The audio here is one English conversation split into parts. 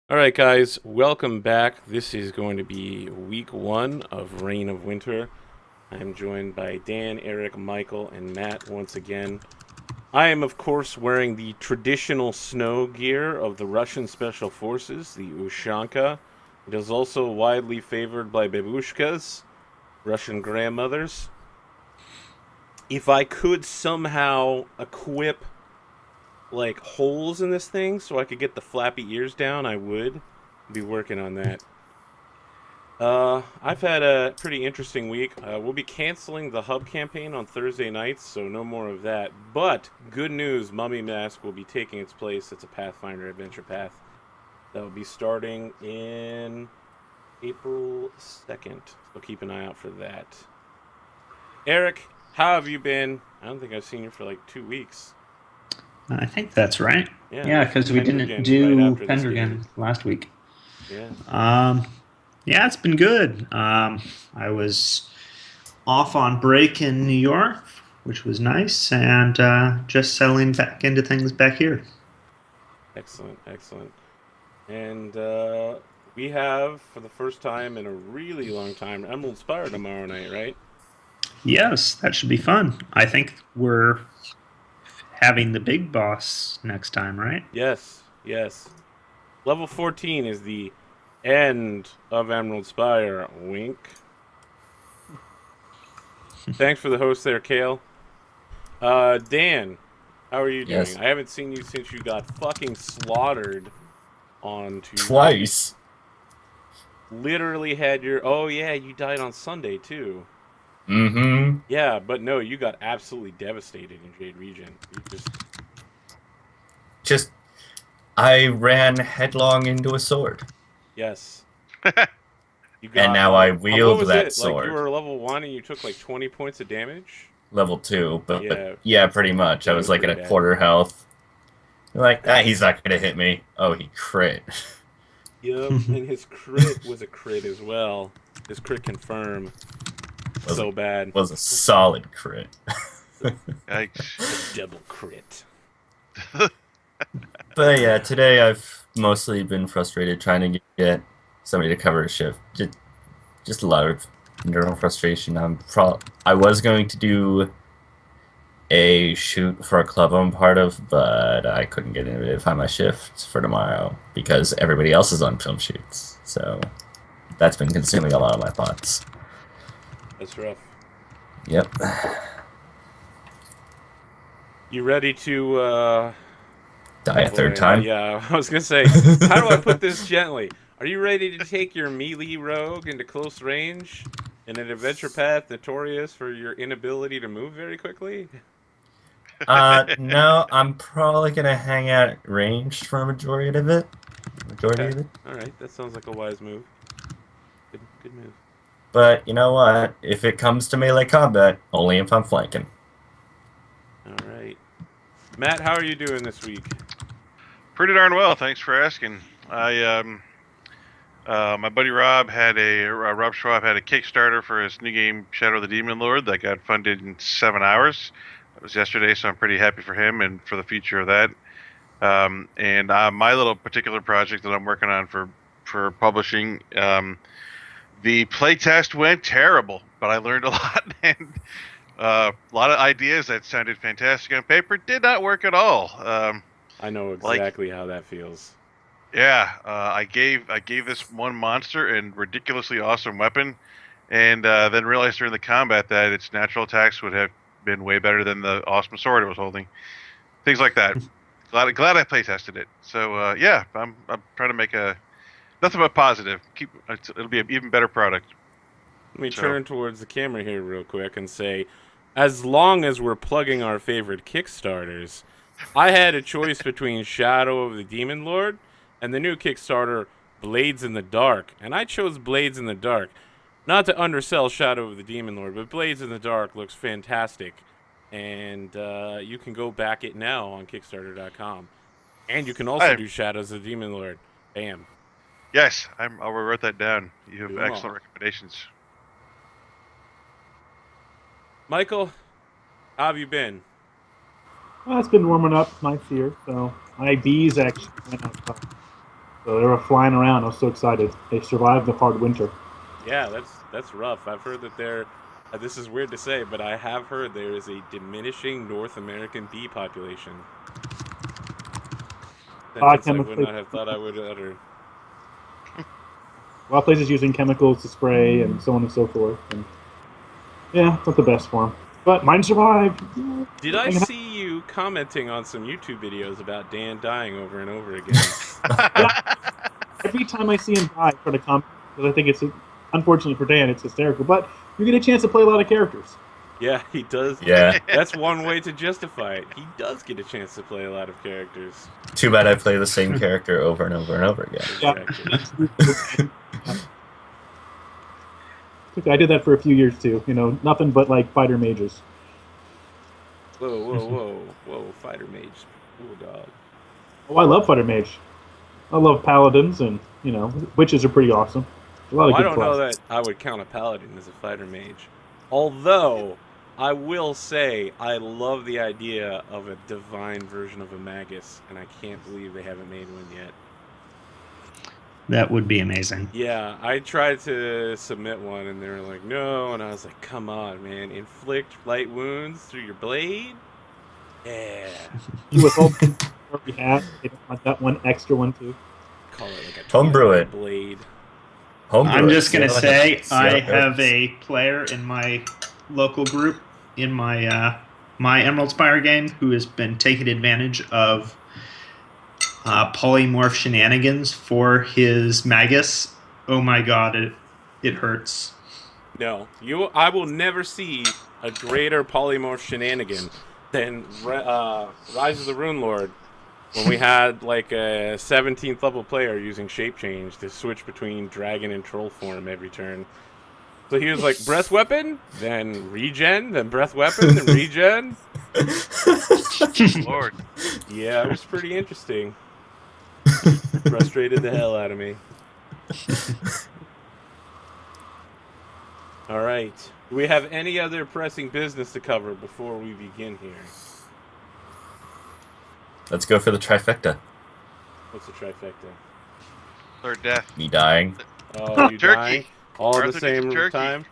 All right, guys, welcome back. This is going to be week one of Reign of Winter. I'm joined by Dan, Eric, Michael, and Matt once again. I am, of course, wearing the traditional snow gear of the Russian Special Forces, the Ushanka. It is also widely favored by babushkas, Russian grandmothers. If I could somehow equip like holes in this thing so I could get the flappy ears down, I would be working on that. I've had a pretty interesting week. We'll be canceling the hub campaign on Thursday nights, so no more of that. But good news, Mummy Mask will be taking its place. It's a Pathfinder adventure path that will be starting in April 2nd. So keep an eye out for that. Eric, how have you been? I don't think I've seen you for like 2 weeks. I think that's right. Yeah, Yeah, we did because we didn't Pendragon right do after this game. Pendragon last week. Yeah. Um, yeah, it's been good. I was off on break in New York, which was nice, and just settling back into things back here. Excellent, excellent. And we have, for the first time in a really long time, Emerald Spire tomorrow night, right? Yes, that should be fun. I think we're having the big boss next time, right? Yes, yes. Level 14 is the end of Emerald Spire. Wink. Thanks for the host there, Kale. Dan, how are you doing? Yes. I haven't seen you since you got fucking slaughtered on Tuesday. Twice. Literally had your. Oh, yeah, you died on Sunday, too. Mm-hmm. Yeah, but no, you got absolutely devastated in Jade Region. You just. Just, I ran headlong into a sword. Yes. You And got now I what wield was that it? Like you sword. were level 1 and you took like 20 points of damage? Level 2. But Yeah, yeah, pretty much. I yeah, it was was like at pretty a bad. quarter health. Like, he's not going to hit me. Oh, he crit. Yep, and his crit was a crit as well. His crit confirm. was a, So bad. was a solid crit. Yikes. A double crit. But yeah, today I've mostly been frustrated trying to get somebody to cover a shift. Just a lot of internal frustration. I was going to do a shoot for a club I'm part of, but I couldn't get anybody to find my shift for tomorrow because everybody else is on film shoots. So that's been consuming a lot of my thoughts. That's rough. Yep. You ready to Die a third time. yeah, I was gonna say, how do I put this gently? Are you ready to take your melee rogue into close range in an adventure path notorious for your inability to move very quickly? No, I'm probably gonna hang out at ranged for a majority of it. Majority Okay. of it. All right. That sounds like a wise move. Good move. But you know what? If it comes to melee combat, only if I'm flanking. All right. Matt, how are you doing this week? Pretty darn well, thanks for asking. My buddy Rob Rob Schwab had a Kickstarter for his new game Shadow of the Demon Lord that got funded in 7 hours. It was yesterday, so I'm pretty happy for him and for the future of that. And my little particular project that I'm working on for publishing, the playtest went terrible, but I learned a lot and a lot of ideas that sounded fantastic on paper did not work at all. I know Like exactly how that feels. Yeah, I gave this one monster a ridiculously awesome weapon, and then realized during the combat that its natural attacks would have been way better than the awesome sword it was holding. Things like that. Glad I play tested it. So yeah, I'm trying to make a nothing but positive. It'll be an even better product. Let me So turn towards the camera here real quick and say, as long as we're plugging our favorite Kickstarters, I had a choice between Shadow of the Demon Lord and the new Kickstarter, Blades in the Dark, and I chose Blades in the Dark. Not to undersell Shadow of the Demon Lord, but Blades in the Dark looks fantastic, and you can go back it now on Kickstarter.com. And you can also I do Shadows of the Demon Lord. Bam. yes, I'll write that down. You have Do 'em excellent all. recommendations. Michael, how have you been? Well, it's been warming up nice here, so my bees actually went outside. So they were flying around. I was so excited. They survived the hard winter. Yeah, that's rough. I've heard that there. This is weird to say, but I have heard there is a diminishing North American bee population. Sentence I would not have thought I would utter. A lot of places using chemicals to spray and so on and so forth. And yeah, it's not the best for them. But mine survived. Did I see you commenting on some YouTube videos about Dan dying over and over again? Yeah. Every time I see him die, I try to comment because I think it's, unfortunately for Dan, it's hysterical. But you get a chance to play a lot of characters. Yeah, he does. Yeah. That's one way to justify it. He does get a chance to play a lot of characters. Too bad I play the same character over and over and over again. Exactly. I did that for a few years too. You know, nothing but like fighter mages. Whoa, fighter mage. Cool dog. Oh, I love fighter mage. I love paladins, and you know, witches are pretty awesome. A lot of good I don't know classes. that I would count a paladin as a fighter mage. Although, I will say I love the idea of a divine version of a magus, and I can't believe they haven't made one yet. That would be amazing. Yeah, I tried to submit one, and they were like, no, and I was like, come on, man, inflict light wounds through your blade? Yeah. With all the we have, they don't want that one extra one too. Call it like a Homebrew it. blade. I'm just going to See say how it I have goes. a player in my local group in my my Emerald Spire game who has been taking advantage of polymorph shenanigans for his magus. Oh my god, it hurts. No, I will never see a greater polymorph shenanigan than Rise of the Rune Lord, when we had like a 17th level player using shape change to switch between dragon and troll form every turn. So he was like, breath weapon, then regen, then breath weapon, then regen. Lord. Yeah, it was pretty interesting. Frustrated the hell out of me. All right. Do we have any other pressing business to cover before we begin here? Let's go for the trifecta. What's the trifecta? Third death. Me dying. Oh, you Turkey. dying? All at the Arthur needs same turkey. time?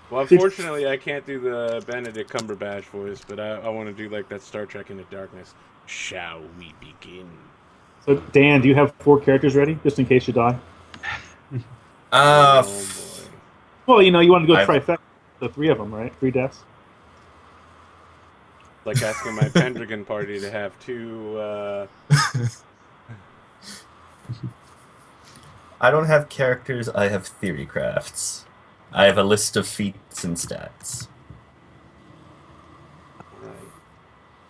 Well, unfortunately, I can't do the Benedict Cumberbatch voice, but I want to do like that Star Trek Into Darkness. Shall we begin? So Dan, do you have 4 characters ready just in case you die? Oh, boy. Well, you know, you want to go I've- trifecta, the 3 of them, right? 3 deaths. Like asking my Pendragon party to have 2... I don't have characters, I have theory crafts. I have a list of feats and stats. Right.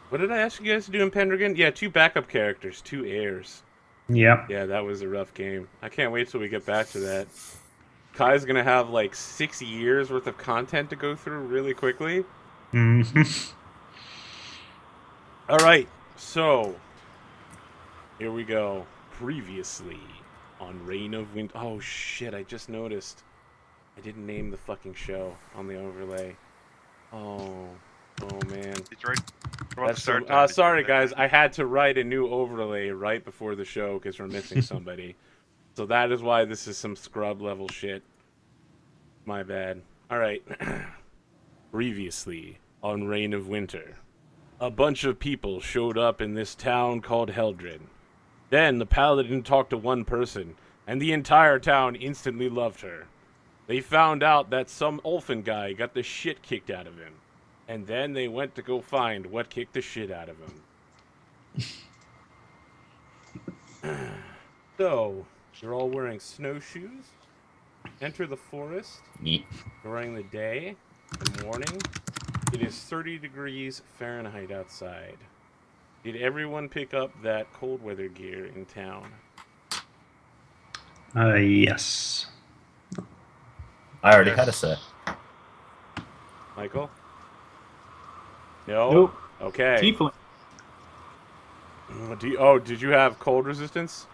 What did I ask you guys to do in Pendragon? Yeah, 2 backup characters, 2 heirs. Yep. Yeah, that was a rough game. I can't wait till we get back to that. Kai's gonna have like 6 years worth of content to go through really quickly. Mm-hmm. All right, so here we go. Previously on Reign of Winter. Oh shit! I just noticed I didn't name the fucking show on the overlay. Oh man. It's right. That's sorry guys. I had to write a new overlay right before the show because we're missing somebody. So that is why this is some scrub level shit. My bad. All right. Previously on Reign of Winter. A bunch of people showed up in this town called Heldred. Then the paladin talked to one person, and the entire town instantly loved her. They found out that some Ulfin guy got the shit kicked out of him, and then they went to go find what kicked the shit out of him. So, you're all wearing snowshoes, enter the forest Neat. during the day and morning. It is 30 degrees Fahrenheit outside. Did everyone pick up that cold weather gear in town? Yes. I already had a set. Michael? No? Nope. Okay. Tiefling. Did you have cold resistance?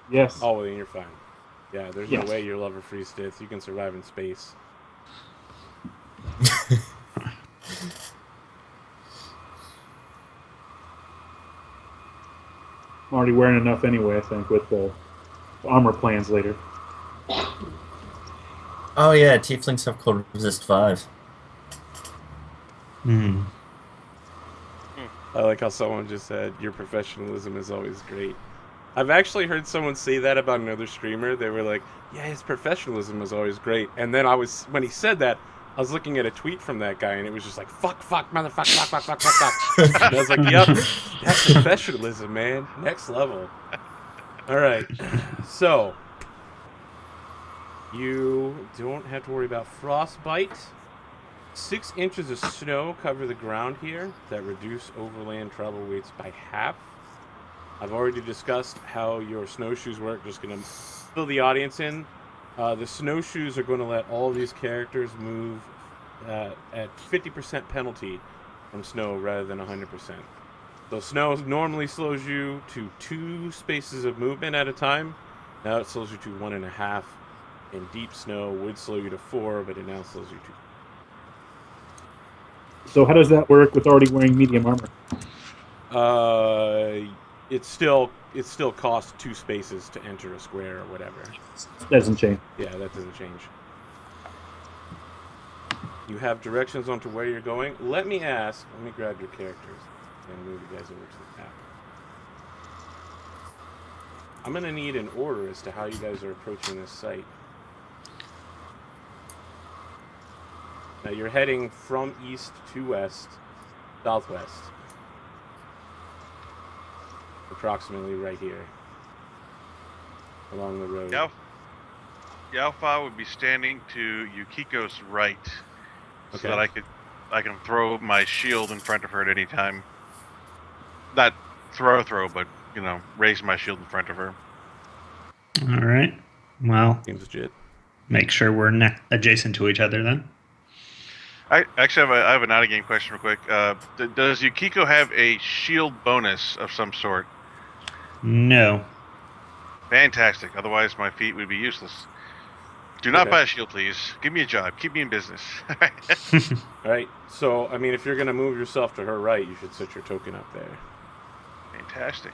Yes. Oh, well, then you're fine. Yeah, there's Yes. no way you're lover free Stith. You can survive in space. I'm already wearing enough anyway, I think, with the armor plans later. Oh yeah, tieflings have cold resist 5. Hmm. I like how someone just said, your professionalism is always great. I've actually heard someone say that about another streamer. They were like, yeah, his professionalism is always great. And then when he said that, I was looking at a tweet from that guy, and it was just like, fuck, motherfucker, fuck. And I was like, yep, that's professionalism, man. Next level. All right. So, you don't have to worry about frostbite. 6 inches of snow cover the ground here that reduce overland travel weights by half. I've already discussed how your snowshoes work. Just going to fill the audience in. The snowshoes are going to let all these characters move at 50% penalty from snow rather than 100%. So snow normally slows you to 2 spaces of movement at a time. Now it slows you to 1.5. And deep snow would slow you to 4, but it now slows you to. So how does that work with already wearing medium armor? It still costs 2 spaces to enter a square or whatever. That doesn't change. Yeah, that doesn't change. You have directions onto where you're going. Let me grab your characters and move you guys over to the map. I'm going to need an order as to how you guys are approaching this site. Now you're heading from east to west, southwest. Approximately right here. Along the road. Yalfa would be standing to Yukiko's right. So that I can throw my shield in front of her at any time. Not throw, but raise my shield in front of her. All right. Well, Seems legit. make sure we're adjacent to each other then. I have an out of game question real quick. Does Yukiko have a shield bonus of some sort? No. Fantastic. Otherwise, my feet would be useless. Do not buy a shield, please. Give me a job. Keep me in business. All right. So, I mean, if you're going to move yourself to her right, you should set your token up there. Fantastic.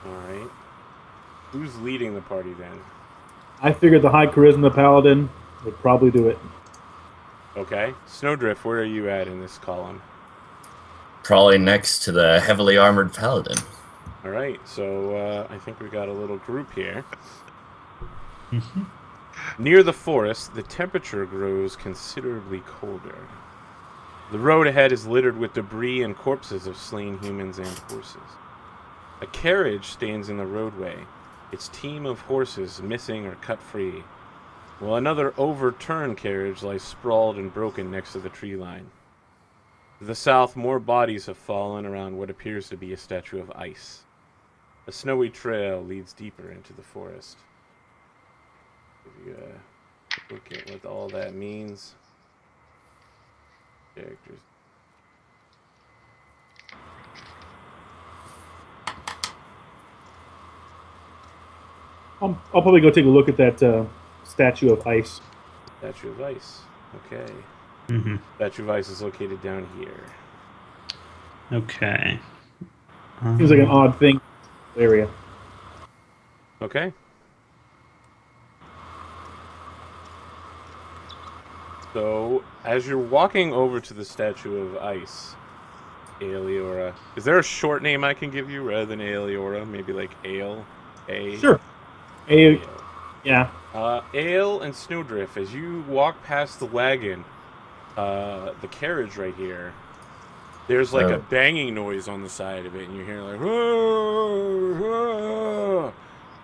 All right. Who's leading the party then? I figured the high charisma paladin would probably do it. Okay. Snowdrift, where are you at in this column? Probably next to the heavily armored paladin. All right. So, I think we got a little group here. Near the forest, the temperature grows considerably colder. The road ahead is littered with debris and corpses of slain humans and horses. A carriage stands in the roadway, its team of horses missing or cut free, while another overturned carriage lies sprawled and broken next to the tree line. To the south, more bodies have fallen around what appears to be a statue of ice. A snowy trail leads deeper into the forest. If you look at what all that means. Characters. I'll probably go take a look at that statue of ice. Statue of Ice. Okay. Mm-hmm. Statue of Ice is located down here. Okay. Seems like an odd thing area. Okay. So, as you're walking over to the Statue of Ice, Aeliora, is there a short name I can give you rather than Aeliora? Maybe like Ale? Sure. Ale. Yeah. Ale and Snowdrift, as you walk past the wagon, the carriage right here, there's like a banging noise on the side of it, and you hear like, "Whoa, whoa,"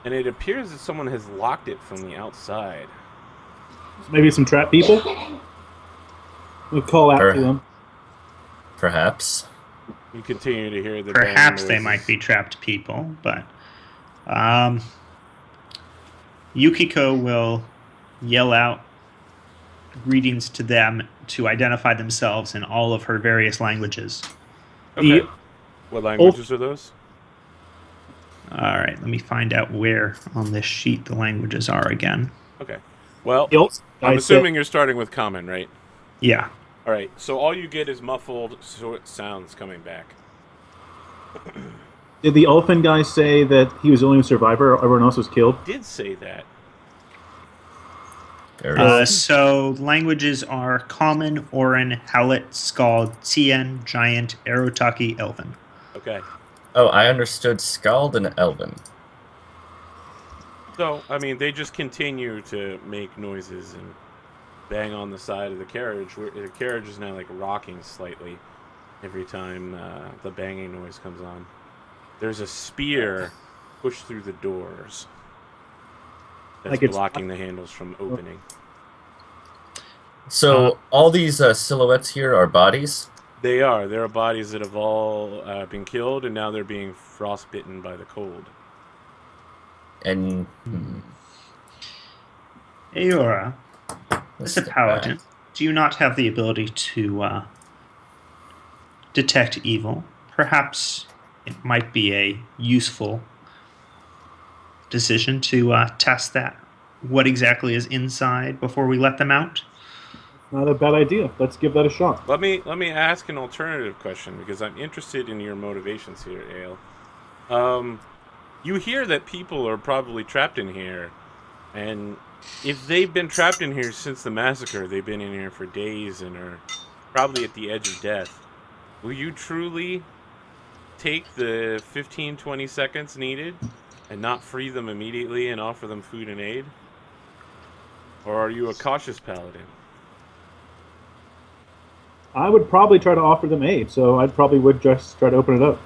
and it appears that someone has locked it from the outside. So maybe some trap people? We'll call out to them. Perhaps. You continue to hear the Perhaps banging they noises. might be trapped people, but Yukiko will yell out greetings to them to identify themselves in all of her various languages. Okay. What languages are those? All right, let me find out where on this sheet the languages are again. Okay. Well, I I'm assuming you're starting with common, right? Yeah. All right. So all you get is muffled sounds coming back. Did the elephant guy say that he was the only survivor? Everyone else was killed. Did say that. There it is. So languages are Common, Orin, Howlet, Scald, Tien, Giant, Arotaki, Elven. Okay. Oh, I understood Scald and Elven. So, I mean, they just continue to make noises and bang on the side of the carriage. The carriage is now, like, rocking slightly every time the banging noise comes on. There's a spear pushed through the doors that's Like it's- blocking the handles from opening. So all these silhouettes here are bodies? They are. There are bodies that have all been killed, and now they're being frostbitten by the cold. And... Aora, let's as a step paladin, back. do you not have the ability to detect evil? Perhaps it might be a useful decision to test that. What exactly is inside before we let them out? Not a bad idea. Let's give that a shot. Let me ask an alternative question, because I'm interested in your motivations here, Ale. You hear that people are probably trapped in here, and if they've been trapped in here since the massacre, they've been in here for days and are probably at the edge of death. Will you truly take the 15-20 seconds needed and not free them immediately and offer them food and aid? Or are you a cautious paladin? I would probably try to offer them aid, so I probably would just try to open it up.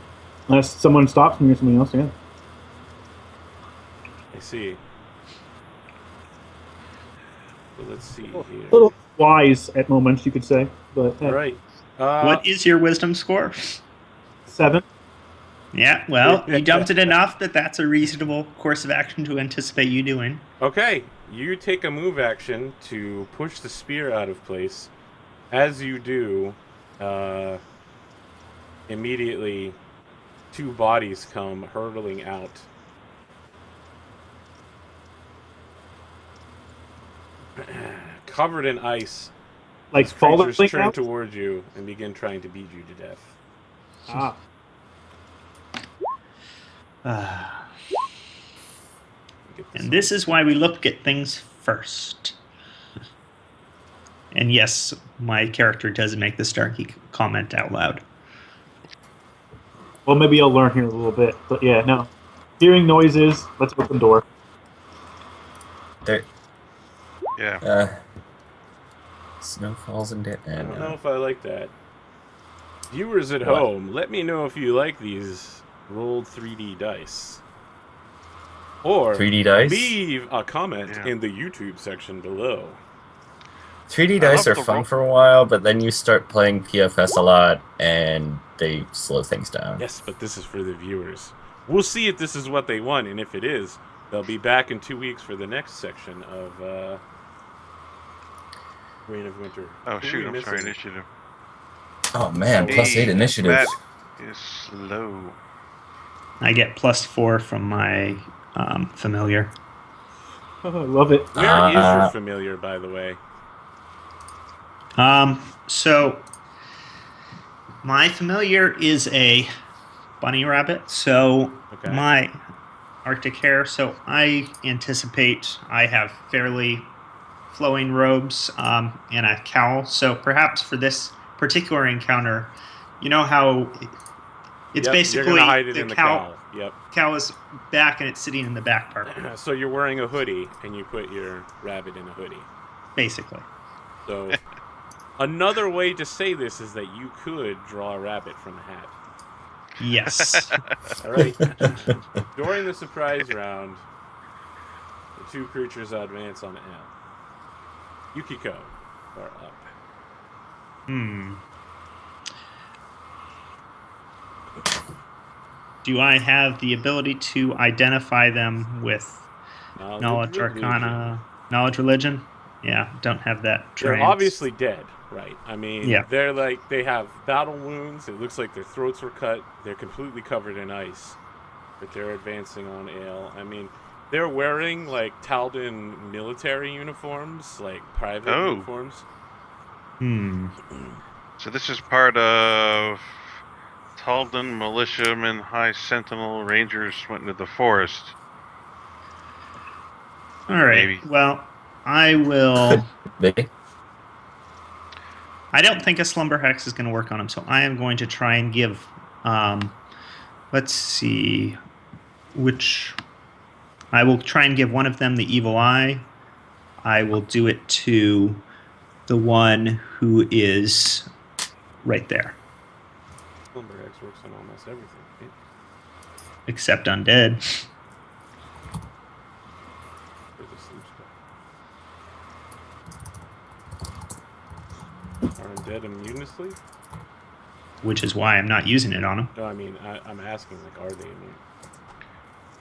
Unless someone stops me or something else, yeah. I see. So let's see here. A little wise at moments, you could say. But All right. What is your wisdom score? 7. Yeah, well, you dumped it enough that that's a reasonable course of action to anticipate you doing. Okay, you take a move action to push the spear out of place. As you do, immediately 2 bodies come hurtling out. Covered in ice, Like these fall creatures turn out? towards you and begin trying to beat you to death. Ah. Get this And this is why we look at things first. And yes, my character does make the Starkey comment out loud. Well, maybe I'll learn here in a little bit. But yeah, no. Hearing noises, let's open the door. There, Yeah. snow falls into... I don't know if I like that. Viewers at What? home, let me know if you like these rolled 3D dice. Or 3D dice? leave a comment Yeah. in the YouTube section below. 3D I dice love are the fun roll- for a while, but then you start playing PFS a lot, and they slow things down. Yes, but this is for the viewers. We'll see if this is what they want, and if it is, they'll be back in 2 weeks for the next section of Reign of Winter. Oh, Who are shoot, we I'm sorry, missing? initiative. Oh man, +8 Hey, initiative. Matt is slow. I get +4 from my familiar. I love it. Where is your Uh, familiar, by the way? So my familiar is a bunny rabbit, so Okay. my Arctic hare, so I anticipate I have fairly flowing robes and a cowl. So perhaps for this particular encounter, you know how it's Yep, basically you're gonna hide it the in the cowl. cowl. Yep. Cowl is back and it's sitting in the back part, So you're wearing a hoodie, and you put your rabbit in a hoodie. basically. So another way to say this is that you could draw a rabbit from a hat. Yes. All right. During the surprise round, the 2 creatures advance on L. Yukiko are up. Do I have the ability to identify them with knowledge arcana, knowledge religion? Yeah, don't have that They're trained. obviously dead, right? I mean, Yeah. they're like, they have battle wounds. It looks like their throats were cut. They're completely covered in ice. But they're advancing on Ale. I mean, they're wearing like Taldan military uniforms, like private Oh. uniforms. Hmm. So this is part of Talden, militiamen, high sentinel, rangers went into the forest. All right. Maybe. Well, I will. Maybe. I don't think a slumber hex is going to work on him, so I am going to try and give. Let's see, which I will try and give one of them the evil eye. I will do it to the one who is right there, Slumber X works on almost everything. Right? except undead. Or the sleep spell. Are undead immune to sleep? Which is why I'm not using it on him. No, I mean, I'm asking, like, are they immune?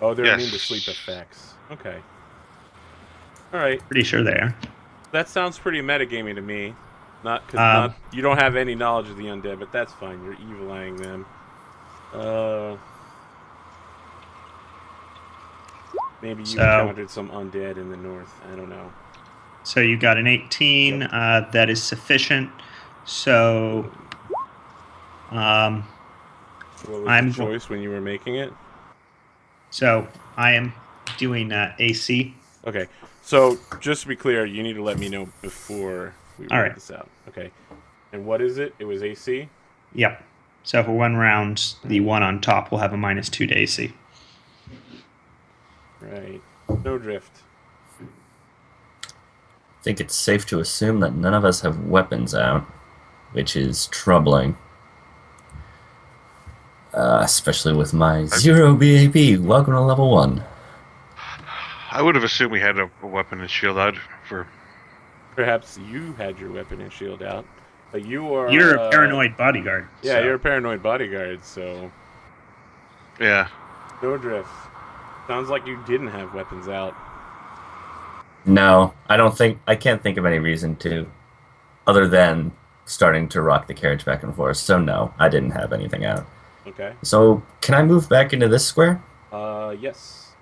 Oh, they're immune to sleep effects. Okay. All right. Pretty sure they are. That sounds pretty metagamey to me. Not because you don't have any knowledge of the undead, but that's fine. You're evil-eyeing them. Maybe you encountered some undead in the north. I don't know. So you got an 18. Yep. That is sufficient. So What was I'm the choice when you were making it? So I am doing AC. Okay. So just to be clear, you need to let me know before we write this out. Okay. And what is it? It was AC? Yep. So for one round, the one on top will have a -2 to AC. Right. Snowdrift. I think it's safe to assume that none of us have weapons out, which is troubling. Especially with my 0 BAP. Welcome to level 1. I would have assumed we had a weapon and shield out for. Perhaps you had your weapon and shield out, but you're a paranoid bodyguard. Yeah, so. you're a paranoid bodyguard, so Yeah. Snowdrift. Sounds like you didn't have weapons out. No, I can't think of any reason to, other than starting to rock the carriage back and forth. So no, I didn't have anything out. Okay. So can I move back into this square? Yes.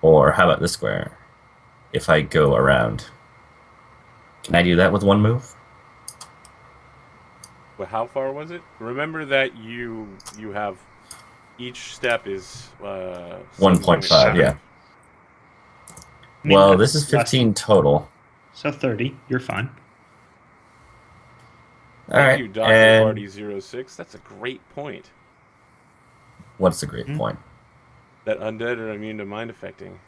Or how about this square? If I go around. Can I do that with one move? Well, how far was it? Remember that you have each step is 1.5, yeah. I mean, Well, that's this is less- 15 total. So 30. You're fine. All Thank right. you, Dr. And Hardy 06. That's a great point. what's a great point? That undead are immune to mind affecting.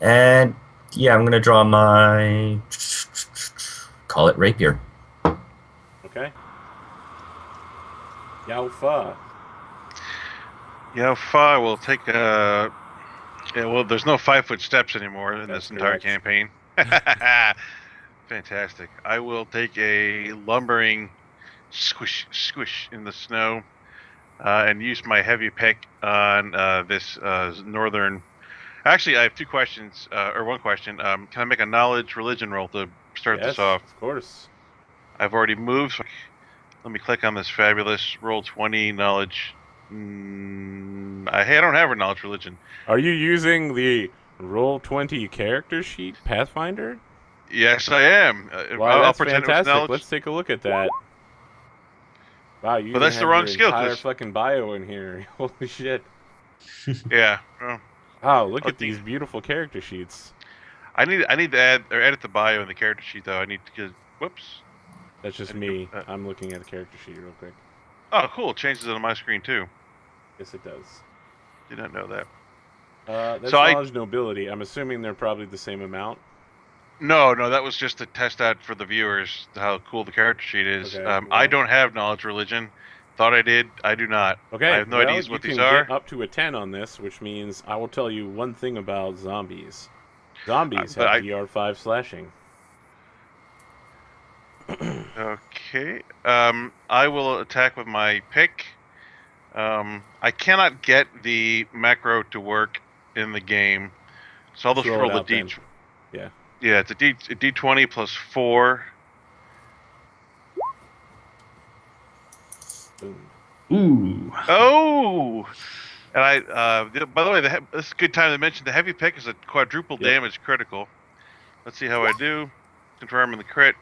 And yeah, I'm gonna draw my call it rapier. Okay. Yao Fa. Yeah, Fa will take a. Yeah, well, there's no 5-foot steps anymore in That's this entire correct. campaign. Fantastic. I will take a lumbering squish in the snow and use my heavy pick on this northern. Actually, I have two questions, or one question. Can I make a knowledge religion roll to start Yes, this off? of course. I've already moved. So let me click on this fabulous roll 20 knowledge. I don't have a knowledge religion. Are you using the Roll20 character sheet, Pathfinder? Yes, I am. Wow, I'll that's pretend it was fantastic. knowledge. Let's take a look at that. Wow, you But that's even the have wrong your skill, entire 'cause- fucking bio in here. Holy shit. Yeah. Well, Wow, look at Okay. these beautiful character sheets. I need to add or edit the bio in the character sheet though. I need to get. Whoops. That's just me. I'm looking at the character sheet real quick. Oh, cool. It changes it on my screen too. Yes, it does. Did not know that. That's So knowledge nobility. I'm assuming they're probably the same amount. No, that was just to test out for the viewers how cool the character sheet is. Okay, I well- don't have knowledge religion. Thought I did. I do not. Okay, I have no well, ideas what you these can are. get up to a 10 on this, which means I will tell you one thing about zombies. Zombies but have DR5 slashing. Okay. I will attack with my pick. I cannot get the macro to work in the game, so I'll just Throw it roll the out then. D. Yeah. Yeah, it's a D20 plus 4. Boom. Ooh. Oh! And by the way, this is a good time to mention the heavy pick is a quadruple Yep. damage critical. Let's see how I do. confirming the crit.